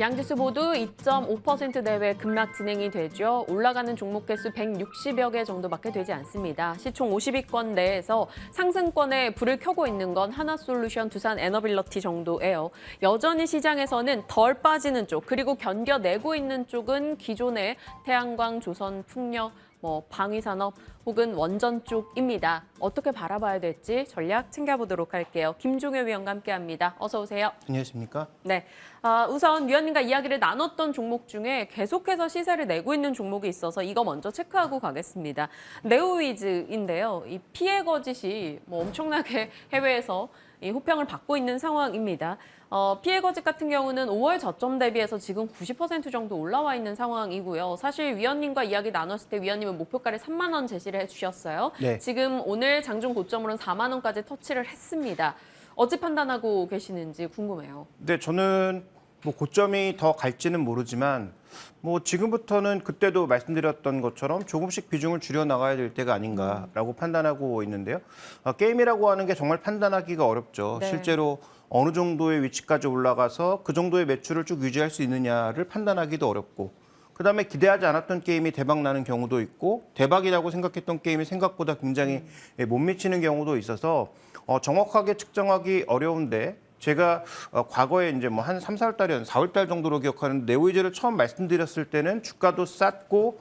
양지수 모두 2.5% 내외 급락 진행이 되죠. 올라가는 종목 개수 160여 개 정도밖에 되지 않습니다. 시총 50위권 내에서 상승권에 불을 켜고 있는 건 하나솔루션, 두산 에너빌리티 정도예요. 여전히 시장에서는 덜 빠지는 쪽, 그리고 견뎌내고 있는 쪽은 기존의 태양광, 조선, 풍력, 방위산업 혹은 원전 쪽입니다. 어떻게 바라봐야 될지 전략 챙겨보도록 할게요. 김종효 위원과 함께합니다. 어서 오세요. 안녕하십니까? 네, 우선 위원님과 이야기를 나눴던 종목 중에 계속해서 시세를 내고 있는 종목이 있어서 이거 먼저 체크하고 가겠습니다. 네오위즈인데요. 이 피해 거짓이 엄청나게 해외에서 이 호평을 받고 있는 상황입니다. 피해 거짓 같은 경우는 5월 저점 대비해서 지금 90% 정도 올라와 있는 상황이고요. 사실 위원님과 이야기 나눴을 때 위원님은 목표가를 3만 원 제시를 해주셨어요. 네. 지금 오늘 장중 고점으로는 4만 원까지 터치를 했습니다. 어찌 판단하고 계시는지 궁금해요. 네, 저는 고점이 더 갈지는 모르지만 지금부터는 그때도 말씀드렸던 것처럼 조금씩 비중을 줄여 나가야 될 때가 아닌가라고 판단하고 있는데요. 게임이라고 하는 게 정말 판단하기가 어렵죠. 네. 실제로 어느 정도의 위치까지 올라가서 그 정도의 매출을 쭉 유지할 수 있느냐를 판단하기도 어렵고, 그다음에 기대하지 않았던 게임이 대박 나는 경우도 있고, 대박이라고 생각했던 게임이 생각보다 굉장히 못 미치는 경우도 있어서 정확하게 측정하기 어려운데, 제가 과거에 이제 한 3, 4월 달이었는데 4월 달 정도로 기억하는데, 네오위즈를 처음 말씀드렸을 때는 주가도 쌌고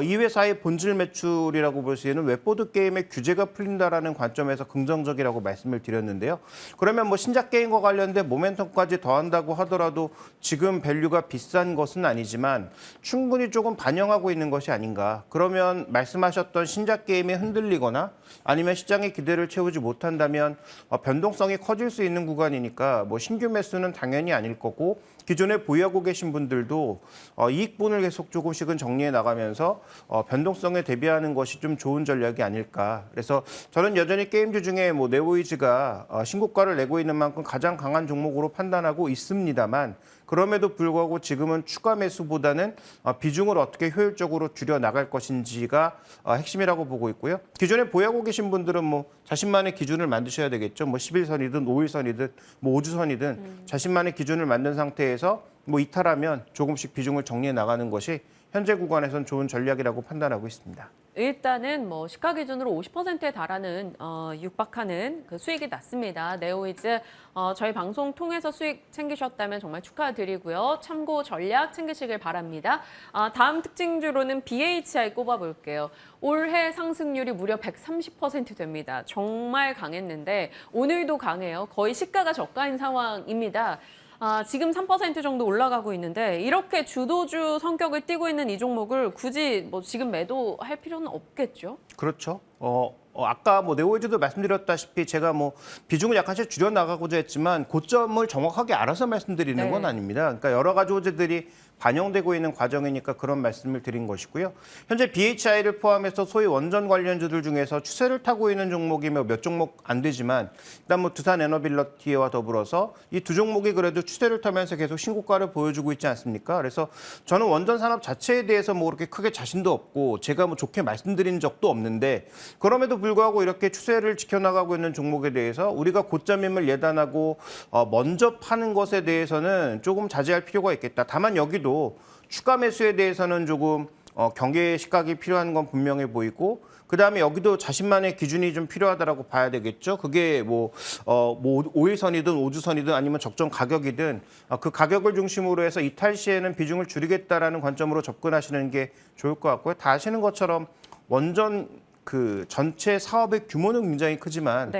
이 회사의 본질 매출이라고 볼 수 있는 웹보드 게임의 규제가 풀린다라는 관점에서 긍정적이라고 말씀을 드렸는데요. 그러면 신작 게임과 관련된 모멘텀까지 더한다고 하더라도 지금 밸류가 비싼 것은 아니지만 충분히 조금 반영하고 있는 것이 아닌가. 그러면 말씀하셨던 신작 게임이 흔들리거나 아니면 시장의 기대를 채우지 못한다면 변동성이 커질 수 있는 구간이니까 신규 매수는 당연히 아닐 거고, 기존에 보유하고 계신 분들도 이익분을 계속 조금씩은 정리해 나가면서 변동성에 대비하는 것이 좀 좋은 전략이 아닐까. 그래서 저는 여전히 게임주 중에 네오위즈가 신고가를 내고 있는 만큼 가장 강한 종목으로 판단하고 있습니다만, 그럼에도 불구하고 지금은 추가 매수보다는 비중을 어떻게 효율적으로 줄여 나갈 것인지가 핵심이라고 보고 있고요. 기존에 보유하고 계신 분들은 자신만의 기준을 만드셔야 되겠죠. 10일선이든 5일선이든 5주선이든 자신만의 기준을 만든 상태에서 이탈하면 조금씩 비중을 정리해 나가는 것이 현재 구간에선 좋은 전략이라고 판단하고 있습니다. 일단은 시가 기준으로 50%에 달하는 육박하는 그 수익이 났습니다. 네오위즈 저희 방송 통해서 수익 챙기셨다면 정말 축하드리고요. 참고 전략 챙기시길 바랍니다. 다음 특징주로는 BHI 꼽아볼게요. 올해 상승률이 무려 130% 됩니다. 정말 강했는데 오늘도 강해요. 거의 시가가 저가인 상황입니다. 지금 3% 정도 올라가고 있는데 이렇게 주도주 성격을 띠고 있는 이 종목을 굳이 지금 매도할 필요는 없겠죠? 그렇죠. 아까 네오위즈도 말씀드렸다시피 제가 비중을 약간씩 줄여 나가고자 했지만 고점을 정확하게 알아서 말씀드리는 건 아닙니다. 그러니까 여러 가지 호재들이 반영되고 있는 과정이니까 그런 말씀을 드린 것이고요. 현재 BHI를 포함해서 소위 원전 관련주들 중에서 추세를 타고 있는 종목이 몇 종목 안 되지만, 일단 두산 에너빌리티와 더불어서 이 두 종목이 그래도 추세를 타면서 계속 신고가를 보여주고 있지 않습니까? 그래서 저는 원전 산업 자체에 대해서 그렇게 크게 자신도 없고 제가 좋게 말씀드린 적도 없는데, 그럼에도 불구하고 이렇게 추세를 지켜나가고 있는 종목에 대해서 우리가 고점임을 예단하고 먼저 파는 것에 대해서는 조금 자제할 필요가 있겠다. 다만 여기도 추가 매수에 대해서는 조금 경계 시각이 필요한 건 분명해 보이고, 그다음에 여기도 자신만의 기준이 좀 필요하다라고 봐야 되겠죠. 그게 5일선이든 5주선이든 아니면 적정 가격이든 그 가격을 중심으로 해서 이탈 시에는 비중을 줄이겠다라는 관점으로 접근하시는 게 좋을 것 같고요. 다 아시는 것처럼 원전 전체 사업의 규모는 굉장히 크지만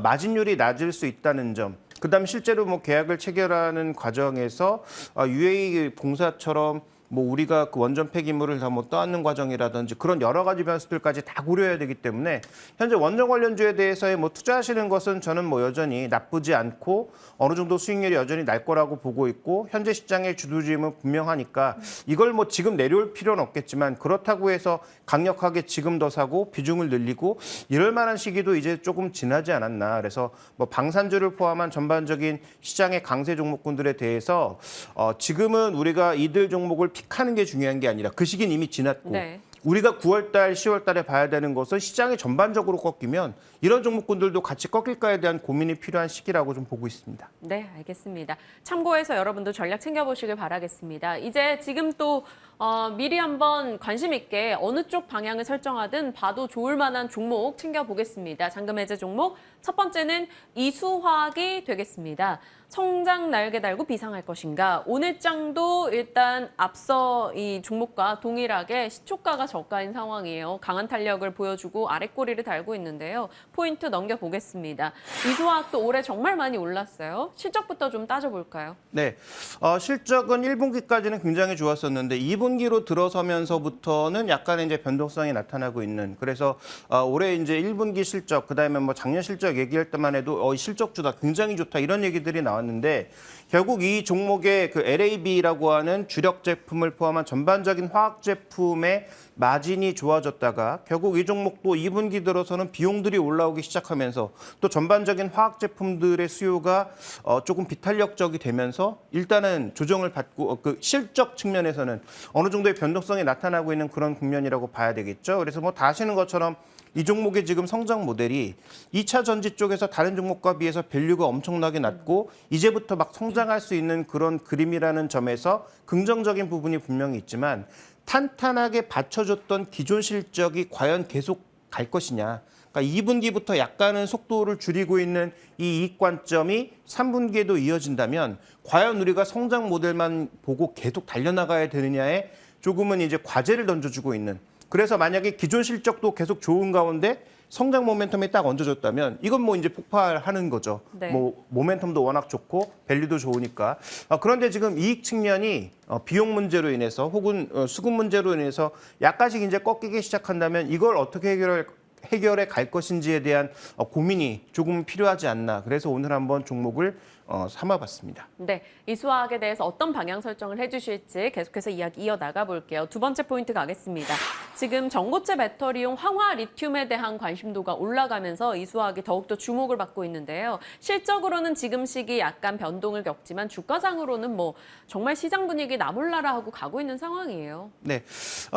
마진율이 낮을 수 있다는 점, 그다음에 실제로 계약을 체결하는 과정에서 UAE 공사처럼 우리가 그 원전 폐기물을 다 떠안는 과정이라든지 그런 여러 가지 변수들까지 다 고려해야 되기 때문에 현재 원전 관련주에 대해서의 투자하시는 것은 저는 여전히 나쁘지 않고 어느 정도 수익률이 여전히 날 거라고 보고 있고, 현재 시장의 주도주임은 분명하니까 이걸 지금 내려올 필요는 없겠지만, 그렇다고 해서 강력하게 지금 더 사고 비중을 늘리고 이럴 만한 시기도 이제 조금 지나지 않았나. 그래서 방산주를 포함한 전반적인 시장의 강세 종목군들에 대해서 지금은 우리가 이들 종목을 픽하는 게 중요한 게 아니라 그 시기는 이미 지났고 우리가 9월 달, 10월 달에 봐야 되는 것은 시장이 전반적으로 꺾이면 이런 종목군들도 같이 꺾일까에 대한 고민이 필요한 시기라고 좀 보고 있습니다. 네, 알겠습니다. 참고해서 여러분도 전략 챙겨보시길 바라겠습니다. 이제 지금 또 미리 한번 관심 있게 어느 쪽 방향을 설정하든 봐도 좋을 만한 종목 챙겨보겠습니다. 잔금 해제 종목 첫 번째는 이수화학이 되겠습니다. 성장 날개 달고 비상할 것인가? 오늘 장도 일단 앞서 이 종목과 동일하게 시초가가 저가인 상황이에요. 강한 탄력을 보여주고 아랫꼬리를 달고 있는데요. 포인트 넘겨보겠습니다. 이수화학도 올해 정말 많이 올랐어요. 실적부터 좀 따져볼까요? 네, 실적은 1분기까지는 굉장히 좋았었는데 2분기로 들어서면서부터는 약간의 이제 변동성이 나타나고 있는. 그래서 올해 이제 1분기 실적, 그다음에 뭐 작년 실적 얘기할 때만 해도 실적주다 굉장히 좋다 이런 얘기들이 나왔는데 결국 이 종목의 그 LAB라고 하는 주력 제품을 포함한 전반적인 화학 제품의 마진이 좋아졌다가 결국 이 종목도 2분기 들어서는 비용들이 올라오기 시작하면서 또 전반적인 화학 제품들의 수요가 조금 비탄력적이 되면서 일단은 조정을 받고 그 실적 측면에서는 어느 정도의 변동성이 나타나고 있는 그런 국면이라고 봐야 되겠죠. 그래서 뭐 다 아시는 것처럼 이 종목의 지금 성장 모델이 2차 전지 쪽에서 다른 종목과 비해서 밸류가 엄청나게 낮고 이제부터 막 성장할 수 있는 그런 그림이라는 점에서 긍정적인 부분이 분명히 있지만 탄탄하게 받쳐줬던 기존 실적이 과연 계속 갈 것이냐. 그러니까 2분기부터 약간은 속도를 줄이고 있는 이 이익 관점이 3분기에도 이어진다면 과연 우리가 성장 모델만 보고 계속 달려나가야 되느냐에 조금은 이제 과제를 던져주고 있는. 그래서 만약에 기존 실적도 계속 좋은 가운데 성장 모멘텀이 딱 얹어졌다면 이건 뭐 이제 폭발하는 거죠. 네. 뭐 모멘텀도 워낙 좋고 밸류도 좋으니까. 그런데 지금 이익 측면이 비용 문제로 인해서 혹은 수급 문제로 인해서 약간씩 이제 꺾이기 시작한다면 이걸 어떻게 해결해 갈 것인지에 대한 고민이 조금 필요하지 않나. 그래서 오늘 한번 종목을 삼아봤습니다. 네, 이수화학에 대해서 어떤 방향 설정을 해주실지 계속해서 이야기 이어나가 볼게요. 두 번째 포인트 가겠습니다. 지금 전고체 배터리용 황화 리튬에 대한 관심도가 올라가면서 이수화학이 더욱더 주목을 받고 있는데요. 실적으로는 지금 시기 약간 변동을 겪지만 주가상으로는 뭐 정말 시장 분위기 나몰라라 하고 가고 있는 상황이에요. 네,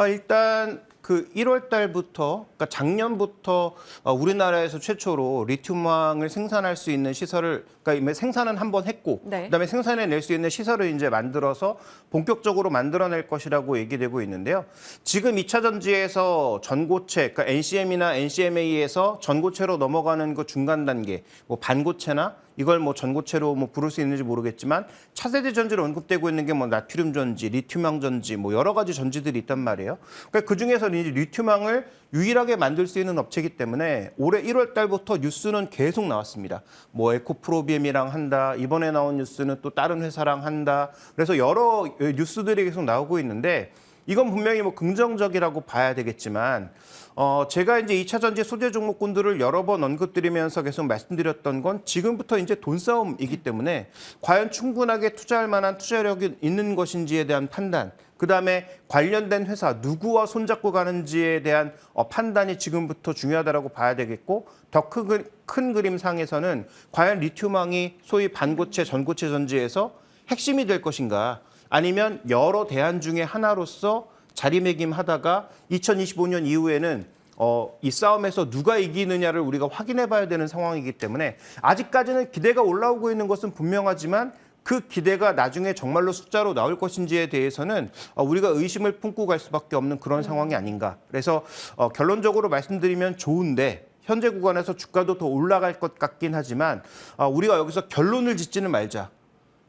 일단 그 1월 달부터, 그러니까 작년부터 우리나라에서 최초로 리튬황을 생산할 수 있는 시설을, 그러니까 생산은 한번 했고, 네. 그다음에 생산해낼 수 있는 시설을 이제 만들어서 본격적으로 만들어낼 것이라고 얘기되고 있는데요. 지금 2차 전지에서 전고체, 그러니까 NCM이나 NCMA에서 전고체로 넘어가는 그 중간 단계, 뭐 반고체나 이걸 뭐 전고체로 뭐 부를 수 있는지 모르겠지만 차세대 전지로 언급되고 있는 게 뭐 나트륨 전지, 리튬황 전지, 뭐 여러 가지 전지들이 있단 말이에요. 그러니까 그 중에서는 이제 리튬황을 유일하게 만들 수 있는 업체이기 때문에 올해 1월 달부터 뉴스는 계속 나왔습니다. 뭐 에코프로비엠이랑 한다. 이번에 나온 뉴스는 또 다른 회사랑 한다. 그래서 여러 뉴스들이 계속 나오고 있는데 이건 분명히 뭐 긍정적이라고 봐야 되겠지만 제가 이제 2차 전지 소재 종목군들을 여러 번 언급드리면서 계속 말씀드렸던 건 지금부터 이제 돈 싸움이기 때문에 과연 충분하게 투자할 만한 투자력이 있는 것인지에 대한 판단, 그다음에 관련된 회사 누구와 손잡고 가는지에 대한 판단이 지금부터 중요하다고 봐야 되겠고 더 큰 그림상에서는 과연 리튬황이 소위 반고체, 전고체 전지에서 핵심이 될 것인가 아니면 여러 대안 중에 하나로서 자리매김하다가 2025년 이후에는 이 싸움에서 누가 이기느냐를 우리가 확인해 봐야 되는 상황이기 때문에 아직까지는 기대가 올라오고 있는 것은 분명하지만 그 기대가 나중에 정말로 숫자로 나올 것인지에 대해서는 우리가 의심을 품고 갈 수밖에 없는 그런 상황이 아닌가. 그래서 결론적으로 말씀드리면 좋은데 현재 구간에서 주가도 더 올라갈 것 같긴 하지만 우리가 여기서 결론을 짓지는 말자.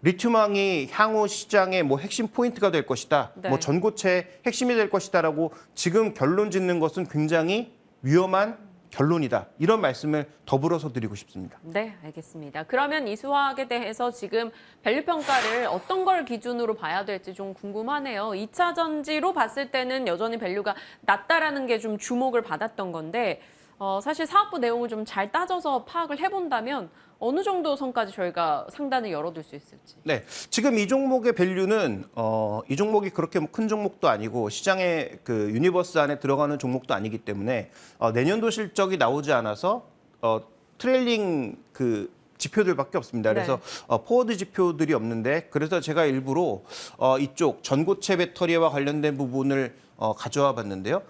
리튬황이 향후 시장의 뭐 핵심 포인트가 될 것이다. 네. 뭐 전고체 핵심이 될 것이다라고 지금 결론 짓는 것은 굉장히 위험한 결론이다. 이런 말씀을 더불어서 드리고 싶습니다. 네, 알겠습니다. 그러면 이수화학에 대해서 지금 밸류 평가를 어떤 걸 기준으로 봐야 될지 좀 궁금하네요. 2차 전지로 봤을 때는 여전히 밸류가 낮다라는 게 좀 주목을 받았던 건데 사실 사업부 내용을 좀 잘 따져서 파악을 해본다면 어느 정도 선까지 저희가 상단을 열어둘 수 있을지. 네, 지금 이 종목의 밸류는 이 종목이 그렇게 뭐 큰 종목도 아니고 시장의 그 유니버스 안에 들어가는 종목도 아니기 때문에 내년도 실적이 나오지 않아서 트레일링 그 지표들밖에 없습니다. 그래서 포워드 지표들이 없는데 그래서 제가 일부러 이쪽 전고체 배터리와 관련된 부분을 가져와 봤는데요.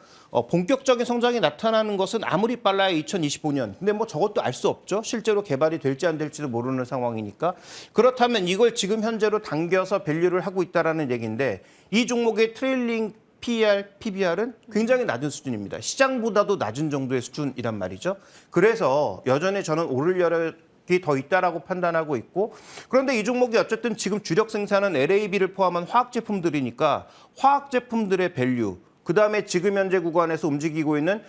본격적인 성장이 나타나는 것은 아무리 빨라야 2025년. 근데 뭐 저것도 알 수 없죠. 실제로 개발이 될지 안 될지도 모르는 상황이니까. 그렇다면 이걸 지금 현재로 당겨서 밸류를 하고 있다라는 얘기인데 이 종목의 트레일링 PER, PBR은 굉장히 낮은 수준입니다. 시장보다도 낮은 정도의 수준이란 말이죠. 그래서 여전히 저는 오를 여력이 더 있다라고 판단하고 있고 그런데 이 종목이 어쨌든 지금 주력 생산은 LAB를 포함한 화학 제품들이니까 화학 제품들의 밸류 그다음에 지금 현재 구간에서 움직이고 있는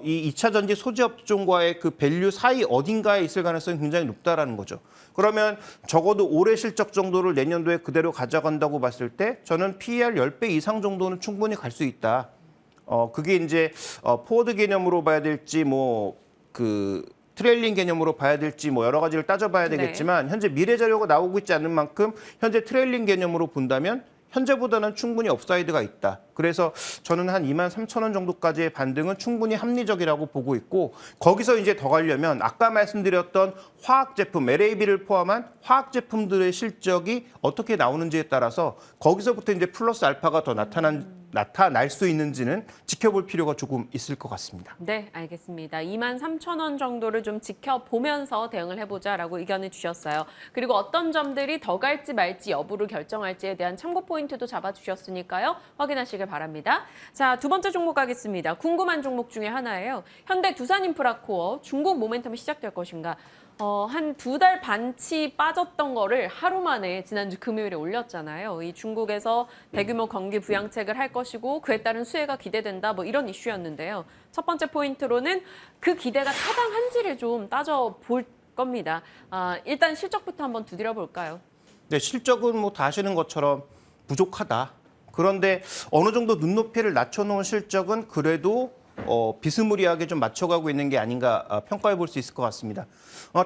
이 2차 전지 소재 업종과의 그 밸류 사이 어딘가에 있을 가능성이 굉장히 높다라는 거죠. 그러면 적어도 올해 실적 정도를 내년도에 그대로 가져간다고 봤을 때 저는 PER 10배 이상 정도는 충분히 갈 수 있다. 그게 이제 포워드 개념으로 봐야 될지 트레일링 개념으로 봐야 될지 여러 가지를 따져봐야 되겠지만 현재 미래 자료가 나오고 있지 않은 만큼 현재 트레일링 개념으로 본다면 현재보다는 충분히 업사이드가 있다. 그래서 저는 한 23,000원 정도까지의 반등은 충분히 합리적이라고 보고 있고 거기서 이제 더 가려면 아까 말씀드렸던 화학 제품, LAB를 포함한 화학 제품들의 실적이 어떻게 나오는지에 따라서 거기서부터 이제 플러스 알파가 더 나타날 수 있는지는 지켜볼 필요가 조금 있을 것 같습니다. 네, 알겠습니다. 23,000원 정도를 좀 지켜보면서 대응을 해보자라고 의견을 주셨어요. 그리고 어떤 점들이 더 갈지 말지 여부를 결정할지에 대한 참고 포인트도 잡아주셨으니까요. 확인하시길 바랍니다. 자, 두 번째 종목 가겠습니다. 궁금한 종목 중에 하나예요. 현대 두산인프라코어 중국 모멘텀이 시작될 것인가? 한 2달 반치 빠졌던 거를 하루 만에 지난주 금요일에 올렸잖아요. 이 중국에서 대규모 경기 부양책을 할 것이고 그에 따른 수혜가 기대된다 이런 이슈였는데요. 첫 번째 포인트로는 그 기대가 타당한지를 좀 따져볼 겁니다. 일단 실적부터 한번 두드려 볼까요? 네, 실적은 다 아시는 것처럼 부족하다. 그런데 어느 정도 눈높이를 낮춰놓은 실적은 그래도 비스무리하게 좀 맞춰가고 있는 게 아닌가 평가해 볼 수 있을 것 같습니다.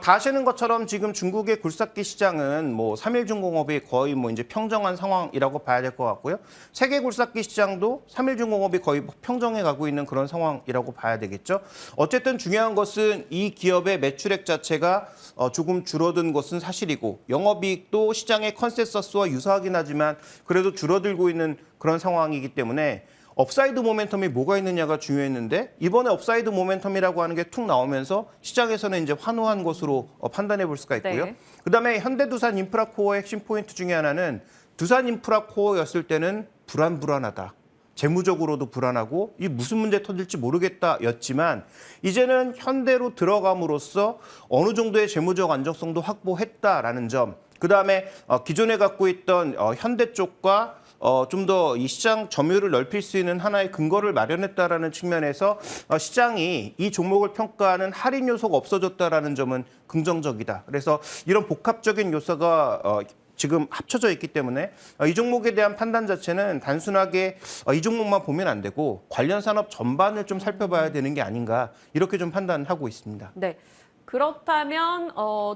다 아시는 것처럼 지금 중국의 굴삭기 시장은 삼일중공업이 거의 이제 평정한 상황이라고 봐야 될 것 같고요. 세계 굴삭기 시장도 삼일중공업이 거의 평정해 가고 있는 그런 상황이라고 봐야 되겠죠. 어쨌든 중요한 것은 이 기업의 매출액 자체가 조금 줄어든 것은 사실이고 영업이익도 시장의 컨센서스와 유사하긴 하지만 그래도 줄어들고 있는 그런 상황이기 때문에 업사이드 모멘텀이 뭐가 있느냐가 중요했는데 이번에 업사이드 모멘텀이라고 하는 게 툭 나오면서 시장에서는 이제 환호한 것으로 판단해 볼 수가 있고요. 네. 그다음에 현대두산 인프라코어의 핵심 포인트 중에 하나는 두산 인프라코어였을 때는 불안하다. 재무적으로도 불안하고 이 무슨 문제 터질지 모르겠다였지만 이제는 현대로 들어감으로써 어느 정도의 재무적 안정성도 확보했다라는 점. 그다음에 기존에 갖고 있던 현대 쪽과 좀 더 이 시장 점유율을 넓힐 수 있는 하나의 근거를 마련했다라는 측면에서 시장이 이 종목을 평가하는 할인 요소가 없어졌다라는 점은 긍정적이다. 그래서 이런 복합적인 요소가 지금 합쳐져 있기 때문에 이 종목에 대한 판단 자체는 단순하게 이 종목만 보면 안 되고 관련 산업 전반을 좀 살펴봐야 되는 게 아닌가 이렇게 좀 판단하고 있습니다. 네. 그렇다면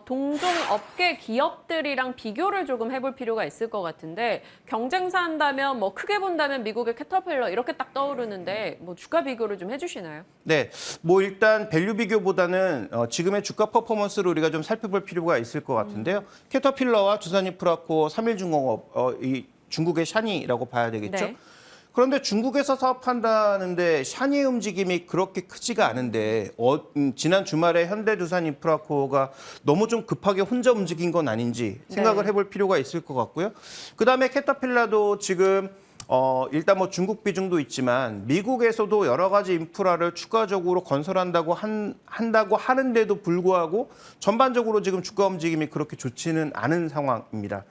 동종 업계 기업들이랑 비교를 조금 해볼 필요가 있을 것 같은데 경쟁사 한다면 크게 본다면 미국의 캐터필러 이렇게 딱 떠오르는데 주가 비교를 좀 해주시나요? 네, 일단 밸류 비교보다는 지금의 주가 퍼포먼스를 우리가 좀 살펴볼 필요가 있을 것 같은데요. 캐터필러와 두산인프라코어, 삼일중공업, 이 중국의 샤니라고 봐야 되겠죠. 네. 그런데 중국에서 사업한다는데 샤니의 움직임이 그렇게 크지가 않은데 지난 주말에 현대두산인프라코어가 너무 좀 급하게 혼자 움직인 건 아닌지 생각을 해볼 필요가 있을 것 같고요. 그다음에 캐터필러도 지금 일단 중국 비중도 있지만 미국에서도 여러 가지 인프라를 추가적으로 건설한다고 한다고 하는데도 불구하고 전반적으로 지금 주가 움직임이 그렇게 좋지는 않은 상황입니다.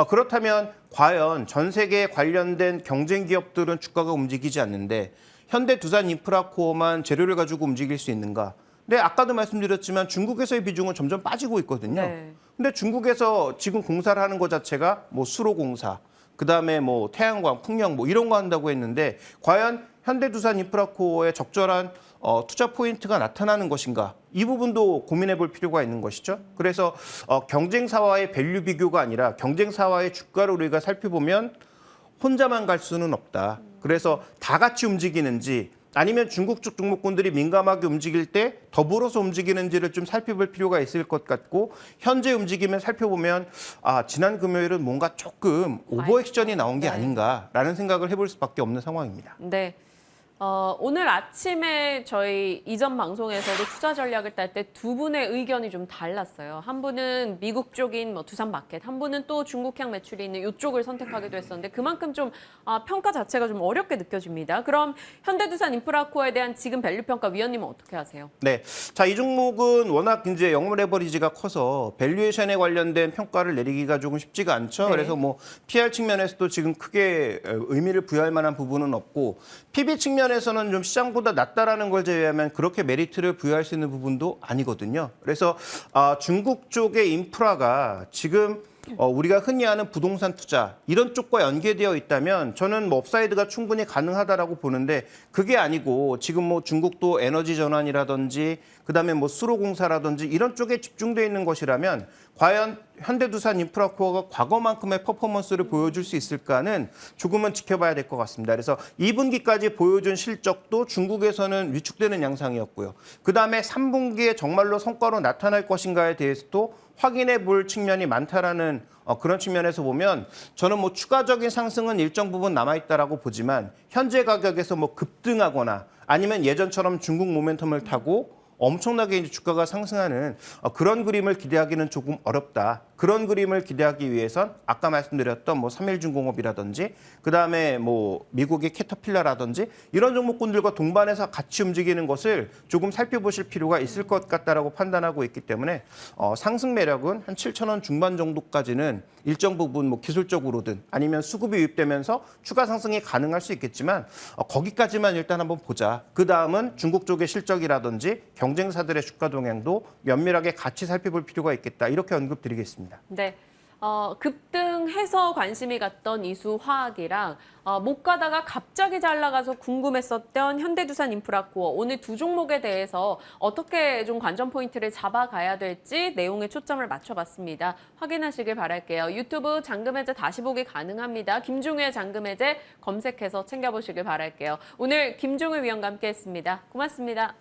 그렇다면 과연 전 세계에 관련된 경쟁 기업들은 주가가 움직이지 않는데 현대두산인프라코어만 재료를 가지고 움직일 수 있는가? 근데 아까도 말씀드렸지만 중국에서의 비중은 점점 빠지고 있거든요. 네. 근데 중국에서 지금 공사를 하는 것 자체가 수로공사, 그다음에 태양광, 풍력 이런 거 한다고 했는데 과연 현대두산인프라코어의 적절한 투자 포인트가 나타나는 것인가? 이 부분도 고민해 볼 필요가 있는 것이죠. 그래서 경쟁사와의 밸류 비교가 아니라 경쟁사와의 주가를 우리가 살펴보면 혼자만 갈 수는 없다. 그래서 다 같이 움직이는지 아니면 중국 쪽 종목군들이 민감하게 움직일 때 더불어서 움직이는지를 좀 살펴볼 필요가 있을 것 같고 현재 움직임을 살펴보면 지난 금요일은 뭔가 조금 오버액션이 나온 게 네. 아닌가라는 생각을 해볼 수밖에 없는 상황입니다. 네. 오늘 아침에 저희 이전 방송에서도 투자 전략을 딸 때 두 분의 의견이 좀 달랐어요. 한 분은 미국 쪽인 뭐 두산마켓, 한 분은 또 중국향 매출이 있는 이쪽을 선택하기도 했었는데 그만큼 좀 평가 자체가 좀 어렵게 느껴집니다. 그럼 현대두산 인프라코어에 대한 지금 밸류 평가 위원님은 어떻게 하세요? 네. 자, 이 종목은 워낙 이제 영업 레버리지가 커서 밸류에이션에 관련된 평가를 내리기가 조금 쉽지가 않죠. 네. 그래서 뭐 PR 측면에서도 지금 크게 의미를 부여할 만한 부분은 없고 PB 측면에서는 좀 시장보다 낮다라는 걸 제외하면 그렇게 메리트를 부여할 수 있는 부분도 아니거든요. 그래서 중국 쪽의 인프라가 지금 우리가 흔히 아는 부동산 투자 이런 쪽과 연계되어 있다면 저는 뭐 업사이드가 충분히 가능하다라고 보는데 그게 아니고 지금 뭐 중국도 에너지 전환이라든지 그다음에 뭐 수로공사라든지 이런 쪽에 집중되어 있는 것이라면 과연 현대두산 인프라코어가 과거만큼의 퍼포먼스를 보여줄 수 있을까는 조금은 지켜봐야 될 것 같습니다. 그래서 2분기까지 보여준 실적도 중국에서는 위축되는 양상이었고요. 그다음에 3분기에 정말로 성과로 나타날 것인가에 대해서도 확인해 볼 측면이 많다라는 그런 측면에서 보면 저는 뭐 추가적인 상승은 일정 부분 남아있다라고 보지만 현재 가격에서 뭐 급등하거나 아니면 예전처럼 중국 모멘텀을 타고 엄청나게 이제 주가가 상승하는 그런 그림을 기대하기는 조금 어렵다. 그런 그림을 기대하기 위해선 아까 말씀드렸던 뭐 삼일중공업이라든지 그다음에 뭐 미국의 캐터필러라든지 이런 종목군들과 동반해서 같이 움직이는 것을 조금 살펴보실 필요가 있을 것 같다라고 판단하고 있기 때문에 상승 매력은 한 7,000원 중반 정도까지는 일정 부분 뭐 기술적으로든 아니면 수급이 유입되면서 추가 상승이 가능할 수 있겠지만 거기까지만 일단 한번 보자. 그다음은 중국 쪽의 실적이라든지 경쟁사들의 주가 동향도 면밀하게 같이 살펴볼 필요가 있겠다. 이렇게 언급드리겠습니다. 네. 급등해서 관심이 갔던 이수화학이랑 못 가다가 갑자기 잘 나가서 궁금했었던 현대두산 인프라코어 오늘 두 종목에 대해서 어떻게 좀 관전 포인트를 잡아가야 될지 내용에 초점을 맞춰봤습니다. 확인하시길 바랄게요. 유튜브 잠금해제 다시 보기 가능합니다. 김종우의 잠금해제 검색해서 챙겨보시길 바랄게요. 오늘 김종우 위원과 함께했습니다. 고맙습니다.